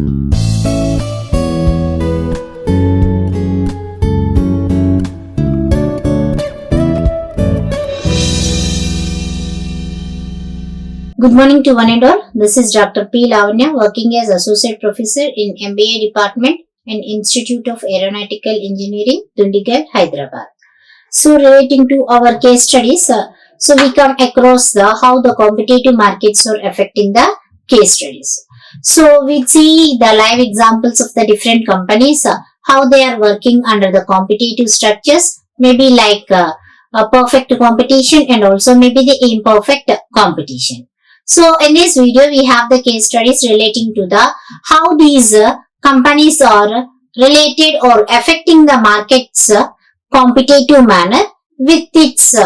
Good morning to one and all. This is Dr. P. Lavanya, working as Associate Professor in MBA Department and Institute of Aeronautical Engineering, Dundigal, Hyderabad. So, relating to our case studies, we come across how the competitive markets are affecting the case studies. So, we see the live examples of the different companies, how they are working under the competitive structures, maybe like a perfect competition and also maybe the imperfect competition. So in this video, we have the case studies relating to the how these companies are related or affecting the market's competitive manner with its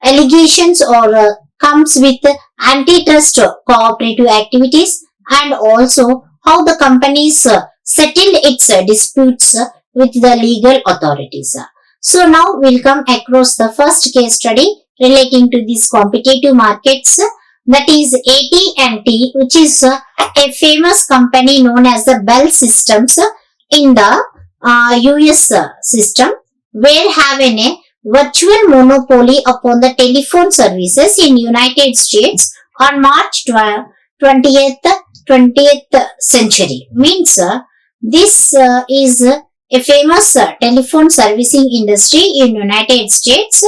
allegations or comes with antitrust cooperative activities, and also how the companies settled its disputes with the legal authorities. So now we'll come across the first case study relating to these competitive markets, that is AT&T, which is a famous company known as the Bell Systems in the US system, where having a virtual monopoly upon the telephone services in United States on March 20th century. Means this is a famous telephone servicing industry in United States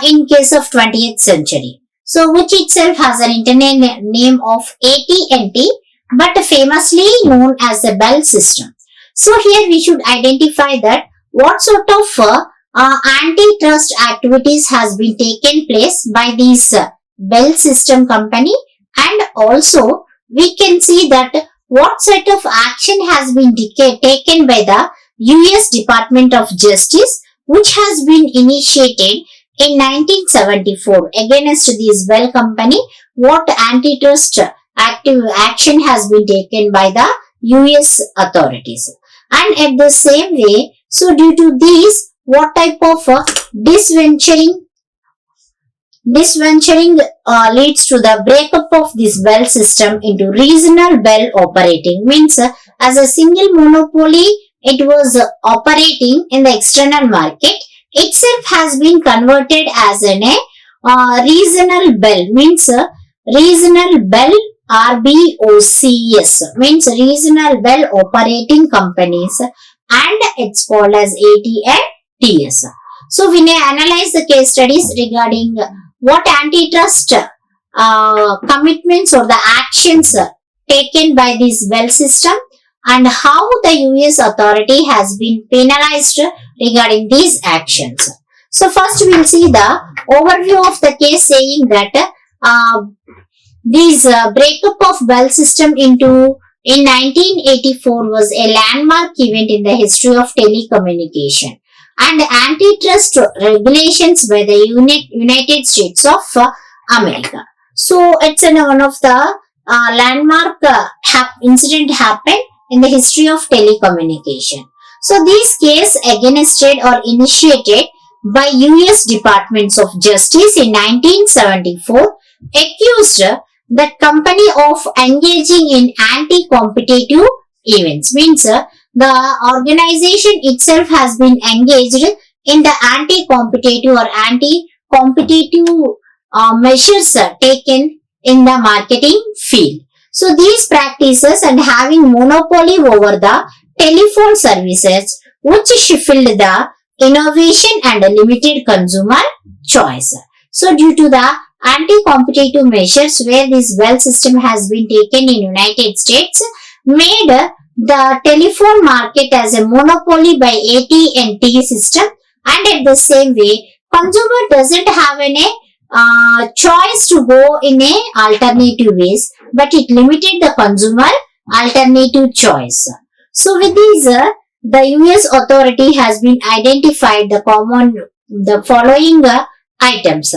in case of 20th century. So, which itself has an internet name of AT&T, but famously known as the Bell system. So, here we should identify that what sort of antitrust activities has been taken place by this Bell system company, and also we can see that what sort of action has been taken by the US Department of Justice, which has been initiated in 1974 against this Bell company. What antitrust action has been taken by the US authorities, and at the same way, so due to this, what type of disventuring leads to the breakup of this Bell system into regional Bell operating. Means as a single monopoly, it was operating in the external market, itself has been converted as a regional Bell. Means regional Bell RBOCS, means regional Bell operating companies, and it's called as AT&TS. So we may analyze the case studies regarding what antitrust commitments or the actions taken by this Bell system, and how the US authority has been penalized regarding these actions. So first we will see the overview of the case, saying that this breakup of Bell system in 1984 was a landmark event in the history of telecommunication, and antitrust regulations by the United States of America. So it's one of the landmark incident happened in the history of telecommunication. So this case against or initiated by US Departments of Justice in 1974 accused that company of engaging in anti-competitive events. Means the organization itself has been engaged in the anti-competitive or anti-competitive measures taken in the marketing field. So these practices and having monopoly over the telephone services, which stifled the innovation and limited consumer choice. So due to the anti-competitive measures where this Bell system has been taken in United States, made the telephone market as a monopoly by AT&T system, and at the same way, consumer doesn't have any choice to go in a alternative ways, but it limited the consumer alternative choice. So with these, the US authority has been identified the following items,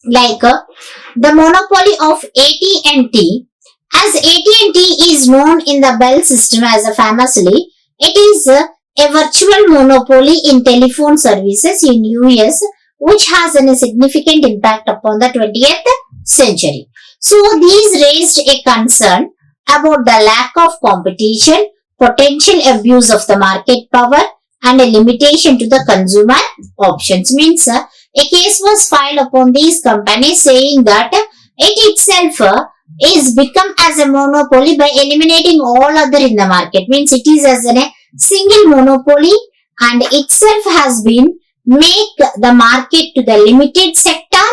like the monopoly of AT&T. As AT&T is known in the Bell system as a famously, it is a virtual monopoly in telephone services in US, which has a significant impact upon the 20th century. So these raised a concern about the lack of competition, potential abuse of the market power, and a limitation to the consumer options. Means a case was filed upon these companies saying that it itself is become as a monopoly by eliminating all other in the market. Means it is as a single monopoly and itself has been make the market to the limited sector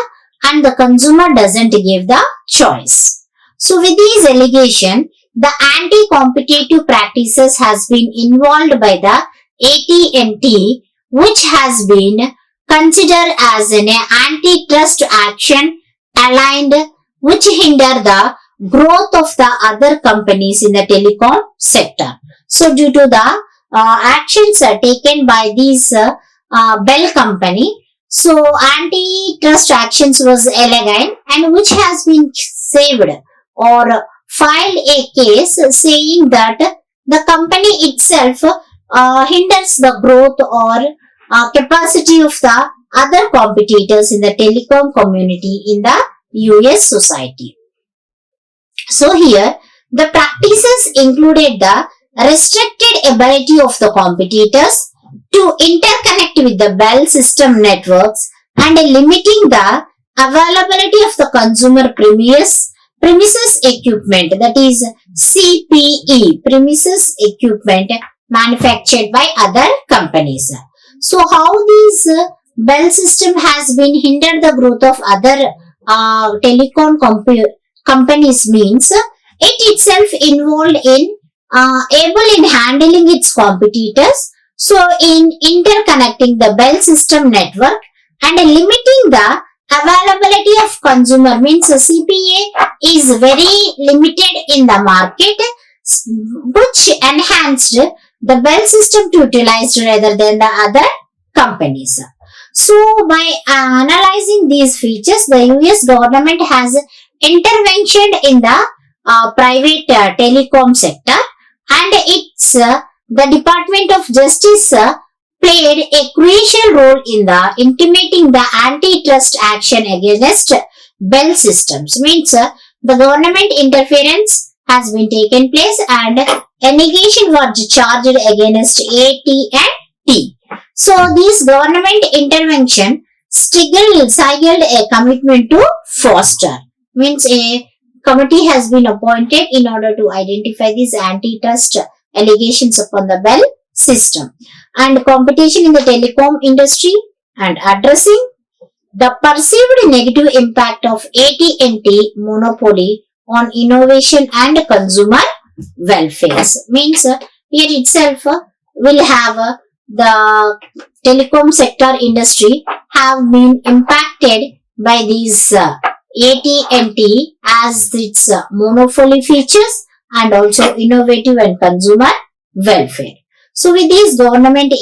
and the consumer doesn't give the choice. So with these allegations, the anti-competitive practices has been involved by the AT&T, which has been considered as an antitrust action aligned which hinder the growth of the other companies in the telecom sector. So due to the actions taken by these Bell company, so antitrust actions was elegant and which has been saved or filed a case saying that the company itself hinders the growth or capacity of the other competitors in the telecom community in the US society. So here the practices included the restricted ability of the competitors to interconnect with the Bell system networks and limiting the availability of the consumer premises equipment, that is CPE, premises equipment manufactured by other companies. So how these Bell system has been hindered the growth of other telecom companies means it itself involved in able in handling its competitors, so in interconnecting the Bell system network and limiting the availability of consumer means CPA is very limited in the market, which enhanced the Bell system to utilize rather than the other companies. So by analyzing these features, the US government has intervention in the private telecom sector and it's the Department of Justice played a crucial role in the intimating the antitrust action against Bell systems. Means the government interference has been taken place and allegation was charged against AT&T. So this government intervention signaled a commitment to foster. Means a committee has been appointed in order to identify these antitrust allegations upon the Bell system and competition in the telecom industry and addressing the perceived negative impact of AT&T monopoly on innovation and consumer welfare. Means here itself will have the telecom sector industry have been impacted by these AT&T as its monopoly features and also innovative and consumer welfare. So with this government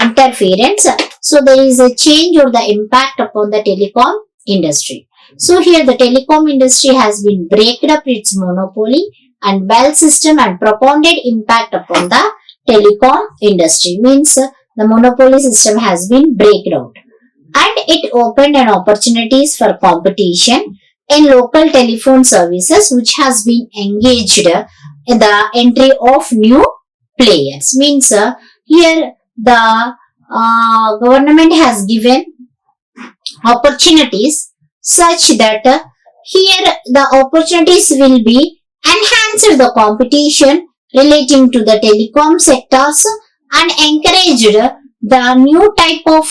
interference, so there is a change or the impact upon the telecom industry. So here the telecom industry has been breaking up its monopoly and Bell system and propounded impact upon the telecom industry. Means the monopoly system has been breaked out and it opened an opportunities for competition in local telephone services which has been engaged in the entry of new players. Means here the government has given opportunities such that here the opportunities will be enhanced the competition relating to the telecom sectors and encouraged the new type of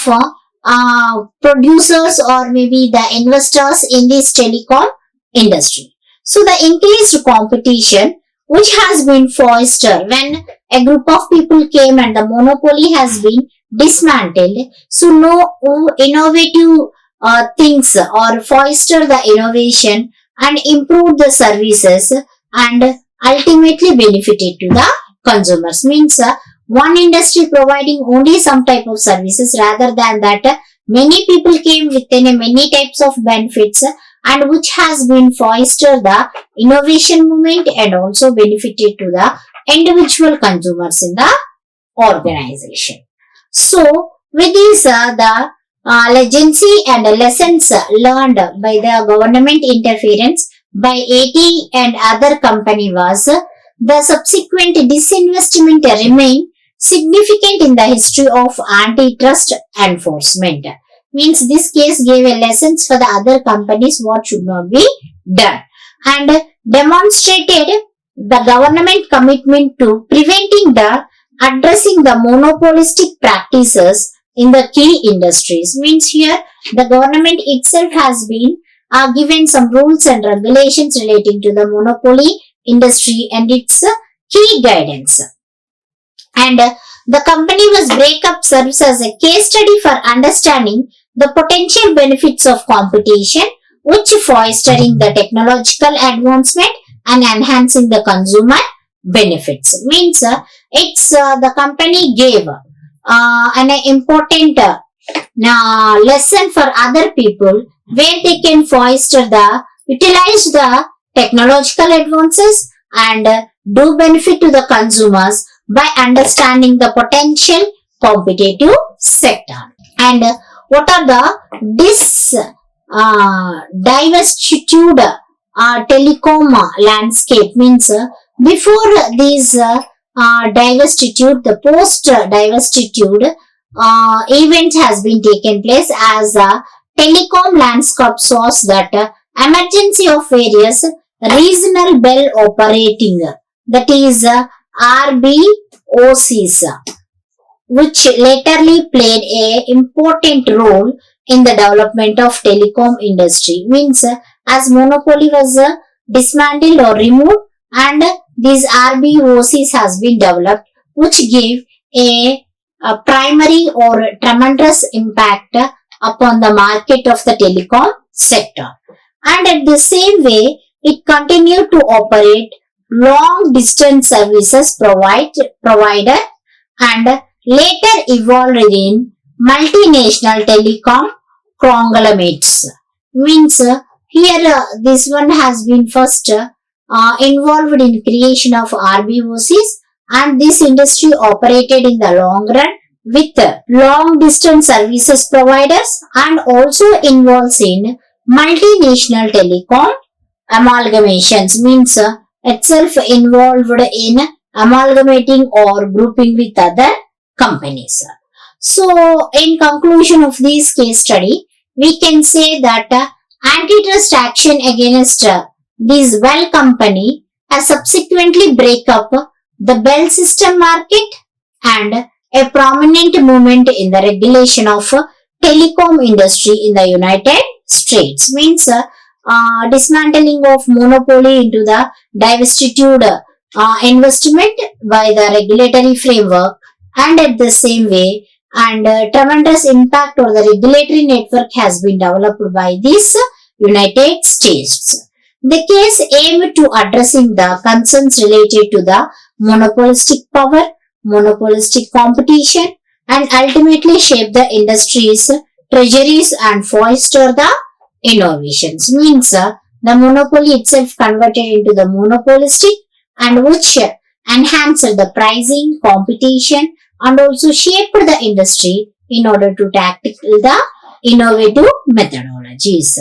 producers or maybe the investors in this telecom industry. So the increased competition which has been fostered when a group of people came and the monopoly has been dismantled. So no innovative things or foster the innovation and improve the services and ultimately benefited to the consumers. Means one industry providing only some type of services rather than that many people came within many types of benefits and which has been foster the innovation movement and also benefited to the individual consumers in the organization. So with this the legacy and lessons learned by the government interference by AT and other company was the subsequent disinvestment remained significant in the history of antitrust enforcement. Means this case gave a lessons for the other companies what should not be done and demonstrated the government commitment to preventing the addressing the monopolistic practices in the key industries. Means here the government itself has been given some rules and regulations relating to the monopoly industry and its key guidance. And the company was breakup serves as a case study for understanding the potential benefits of competition, which fostering the technological advancement and enhancing the consumer benefits. Means it's the company gave an important lesson for other people where they can foster the utilize the technological advances and do benefit to the consumers by understanding the potential competitive sector. And what are the diversitude telecom landscape means before these diversitude, the post diversitude event has been taken place as a telecom landscape shows that emergency of various regional bell operating, that is RBOCs, which laterly played a important role in the development of telecom industry. Means as monopoly was dismantled or removed and these RBOCs has been developed, which gave a primary or tremendous impact upon the market of the telecom sector. And at the same way, it continued to operate long distance services provider and later evolved in multinational telecom conglomerates. Means here this one has been first involved in creation of RBOCs and this industry operated in the long run with long distance services providers and also involves in multinational telecom amalgamations. Means itself involved in amalgamating or grouping with other companies. So in conclusion of this case study, we can say that antitrust action against this Bell company has subsequently break up the Bell system market and a prominent movement in the regulation of telecom industry in the United States. Means dismantling of monopoly into the diversitude investment by the regulatory framework and at the same way and tremendous impact or the regulatory network has been developed by this United States. The case aimed to addressing the concerns related to the monopolistic power, monopolistic competition and ultimately shape the industry's treasuries and foster the innovations. Means the monopoly itself converted into the monopolistic and which enhanced the pricing, competition and also shaped the industry in order to tackle the innovative methodologies.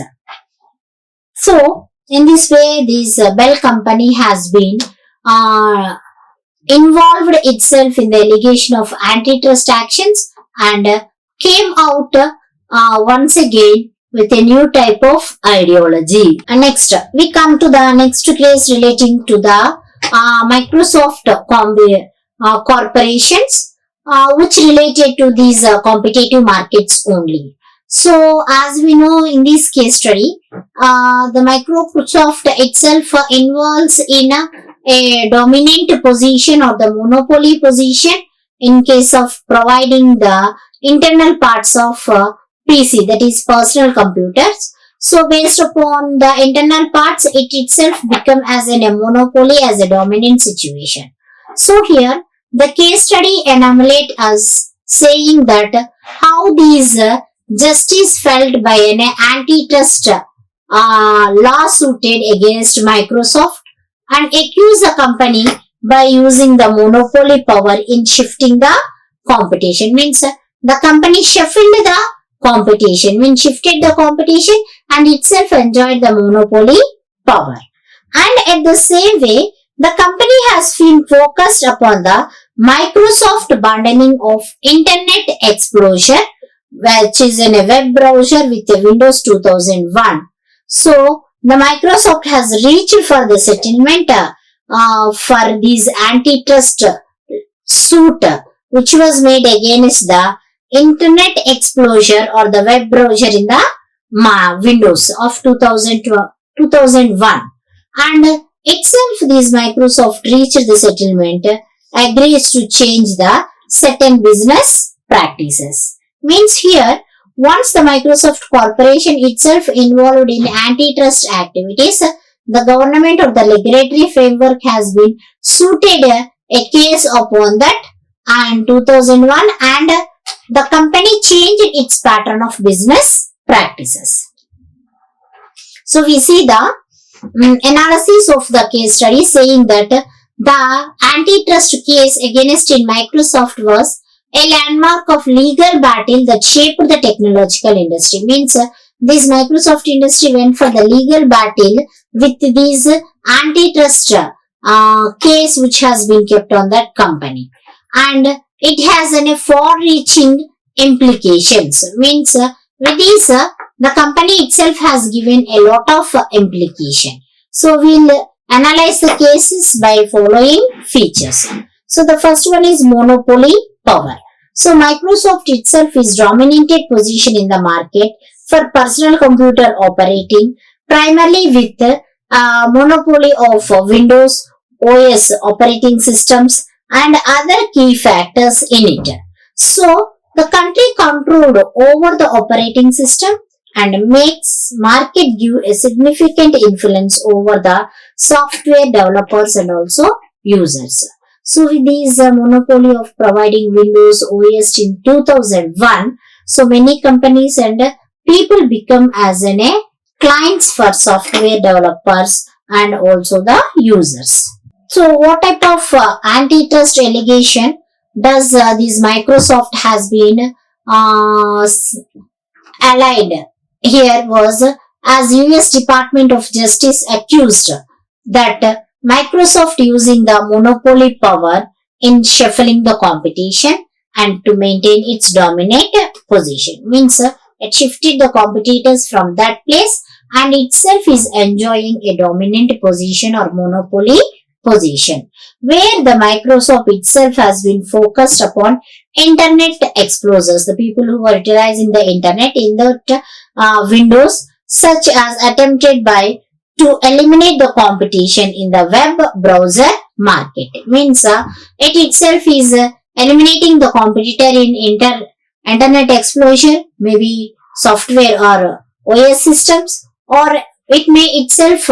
So, in this way, this Bell company has been involved itself in the allegation of antitrust actions and came out once again with a new type of ideology. And next, we come to the next case relating to the Microsoft corporations, which related to these competitive markets only. So, as we know in this case study, the Microsoft itself involves in a dominant position or the monopoly position in case of providing the internal parts of PC, that is personal computers. So, based upon the internal parts, it itself become as a monopoly as a dominant situation. So, here the case study enumerate as saying that how these justice felt by an antitrust lawsuited against Microsoft and accused the company by using the monopoly power in shifting the competition. Means the company shuffled the competition, means shifted the competition and itself enjoyed the monopoly power. And at the same way, the company has been focused upon the Microsoft bundling of Internet Explorer, which is in a web browser with a Windows 2001. So, the Microsoft has reached for the settlement for these antitrust suit which was made against the Internet Explorer or the web browser in the Windows of 2001. And itself this Microsoft reached the settlement, agrees to change the certain business practices. Means here, once the Microsoft Corporation itself involved in antitrust activities, the government or the regulatory framework has been suited a case upon that and 2001, and the company changed its pattern of business practices. So we see the analysis of the case study saying that the antitrust case against in Microsoft was a landmark of legal battle that shaped the technological industry. Means this Microsoft industry went for the legal battle with this antitrust case which has been kept on that company, and it has a far-reaching implications. Means with this the company itself has given a lot of implication. So we'll analyze the cases by following features. So the first one is monopoly power. So Microsoft itself is dominated position in the market for personal computer operating, primarily with monopoly of Windows OS operating systems and other key factors in it. So the country controlled over the operating system and makes market give a significant influence over the software developers and also users. So with this monopoly of providing Windows OS in 2001, so many companies and people become as clients for software developers and also the users. So what type of antitrust allegation does this Microsoft has been allied here was as US Department of Justice accused that Microsoft using the monopoly power in shuffling the competition and to maintain its dominant position. Means it shifted the competitors from that place and itself is enjoying a dominant position or monopoly position, where the Microsoft itself has been focused upon Internet explorers, the people who are utilizing the Internet in the Windows, such as attempted by to eliminate the competition in the web browser market. Means it itself is eliminating the competitor in Internet Explorer, maybe software or OS systems, or it may itself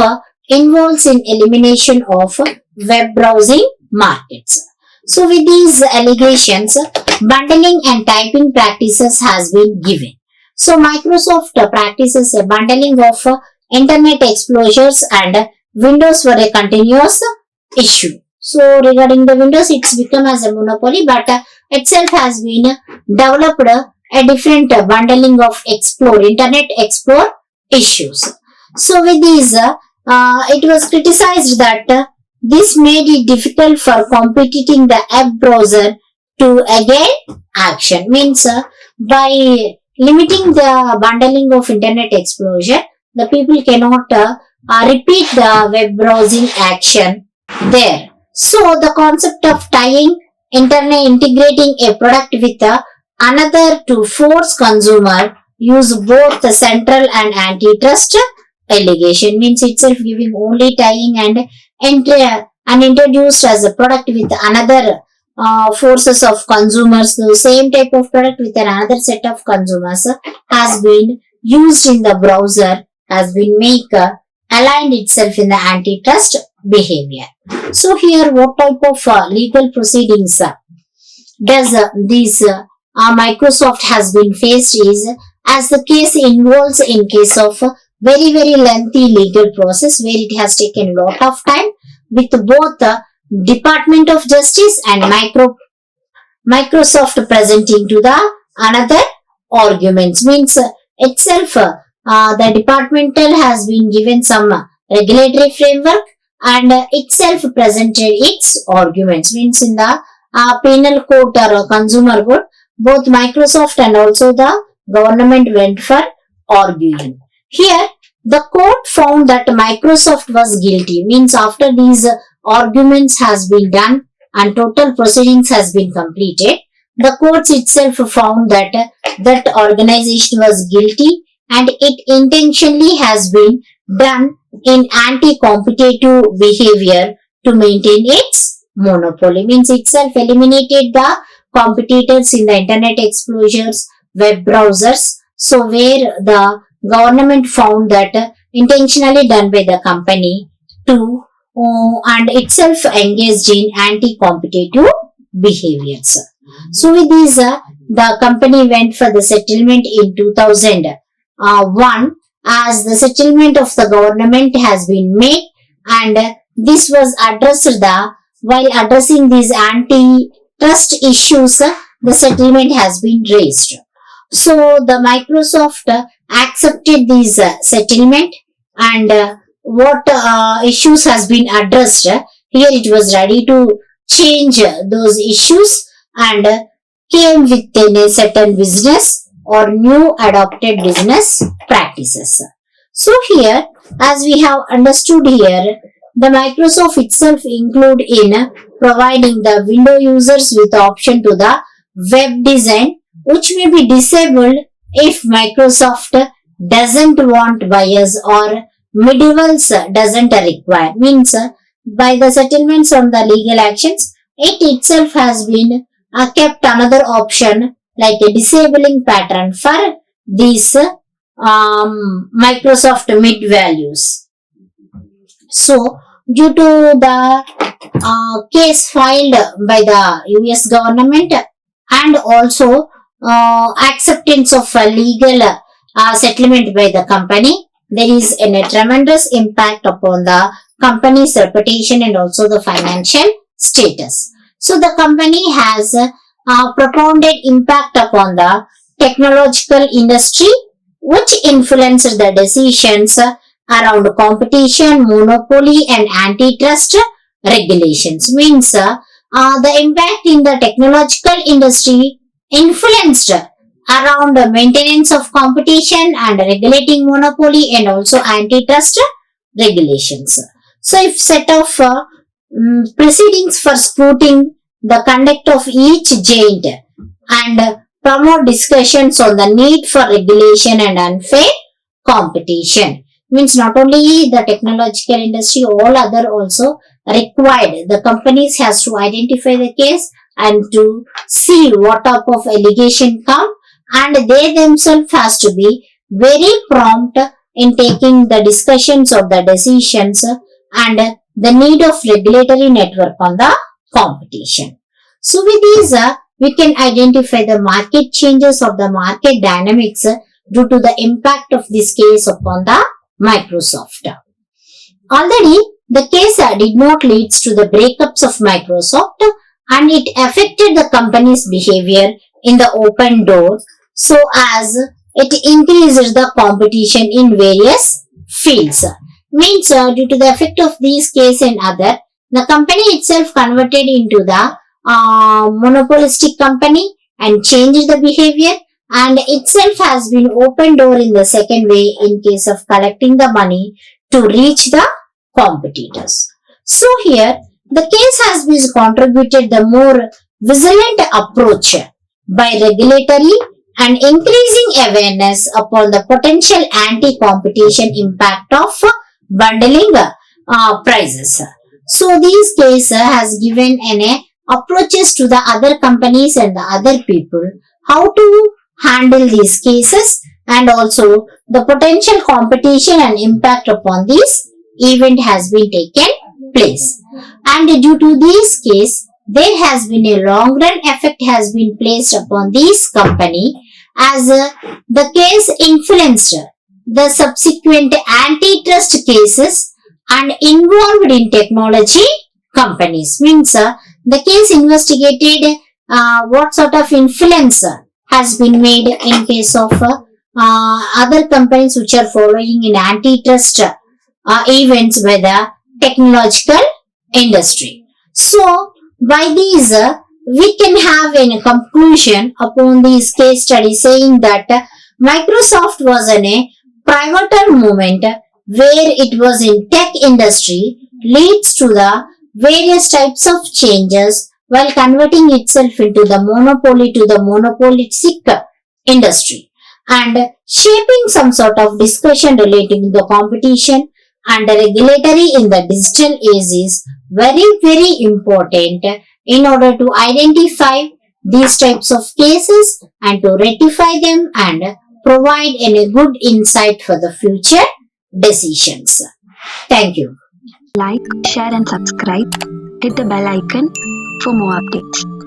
involves in elimination of web browsing markets. So with these allegations, bundling and typing practices has been given. So Microsoft practices a bundling of Internet Explorers and Windows for a continuous issue. So regarding the Windows, it's become as a monopoly, but itself has been developed a different bundling of Internet Explore issues. So with these, it was criticized that this made it difficult for competing the web browser to again action. Means by limiting the bundling of Internet Explorer, the people cannot repeat the web browsing action there. So the concept of tying internet, integrating a product with another to force consumer use both the central and antitrust allegation, means itself giving only tying and introduced as a product with another forces of consumers. The same type of product with another set of consumers has been used in the browser, has been aligned itself in the antitrust behavior. So here what type of legal proceedings does this Microsoft has been faced is, as the case involves in case of very lengthy legal process where it has taken a lot of time with both the Department of Justice and Microsoft presenting to the another arguments. Means itself the departmental has been given some regulatory framework and itself presented its arguments. Means in the penal court or consumer court, both Microsoft and also the government went for arguing. Here, the court found that Microsoft was guilty. Means after these arguments has been done and total proceedings has been completed, the courts itself found that that organization was guilty and it intentionally has been done in anti-competitive behavior to maintain its monopoly. Means itself eliminated the competitors in the internet exposures, web browsers. So where the government found that intentionally done by the company to and itself engaged in anti-competitive behaviors. So with these, the company went for the settlement in 2001 as the settlement of the government has been made, and this was addressed while addressing these antitrust issues, the settlement has been raised. So the Microsoft accepted this settlement and what issues has been addressed. Here it was ready to change those issues and came within a certain business or new adopted business practices. So here, as we have understood here, the Microsoft itself include in providing the window users with option to the web design, which may be disabled if Microsoft doesn't want buyers or medievals doesn't require. Means by the settlements on the legal actions, it itself has been kept another option like a disabling pattern for these Microsoft mid values. So due to the case filed by the US government and also acceptance of a legal settlement by the company, there is a tremendous impact upon the company's reputation and also the financial status. So the company has propounded impact upon the technological industry, which influenced the decisions around competition, monopoly and antitrust regulations. Means the impact in the technological industry influenced around the maintenance of competition and regulating monopoly and also antitrust regulations. So if set of proceedings for scrutinizing the conduct of each giant and promote discussions on the need for regulation and unfair competition. Means not only the technological industry, all other also required. The companies has to identify the case and to see what type of allegation come, and they themselves has to be very prompt in taking the discussions of the decisions and the need of regulatory network on the competition. So with these, we can identify the market changes of the market dynamics due to the impact of this case upon the Microsoft. Already, the case did not lead to the breakups of Microsoft and it affected the company's behavior in the open door, so as it increased the competition in various fields. Means due to the effect of these case and other, the company itself converted into the monopolistic company and changed the behavior, and itself has been open door in the second way in case of collecting the money to reach the competitors. So here the case has been contributed the more vigilant approach by regulatory and increasing awareness upon the potential anti-competition impact of bundling prices. So these case has given an approaches to the other companies and the other people how to handle these cases and also the potential competition and impact upon this event has been taken place. And due to this case, there has been a long run effect has been placed upon this company as the case influenced the subsequent antitrust cases and involved in technology companies. Means the case investigated what sort of influence has been made in case of other companies which are following in antitrust events by the technological industry. So, by these, we can have a conclusion upon these case studies saying that Microsoft was in a pivotal moment where it was in tech industry leads to the various types of changes while converting itself into the monopoly to the monopolistic industry and shaping some sort of discussion relating to the competition and the regulatory in the digital age is very important in order to identify these types of cases and to rectify them and provide a good insight for the future decisions. Thank you. Like, share and subscribe. Hit the bell icon for more updates.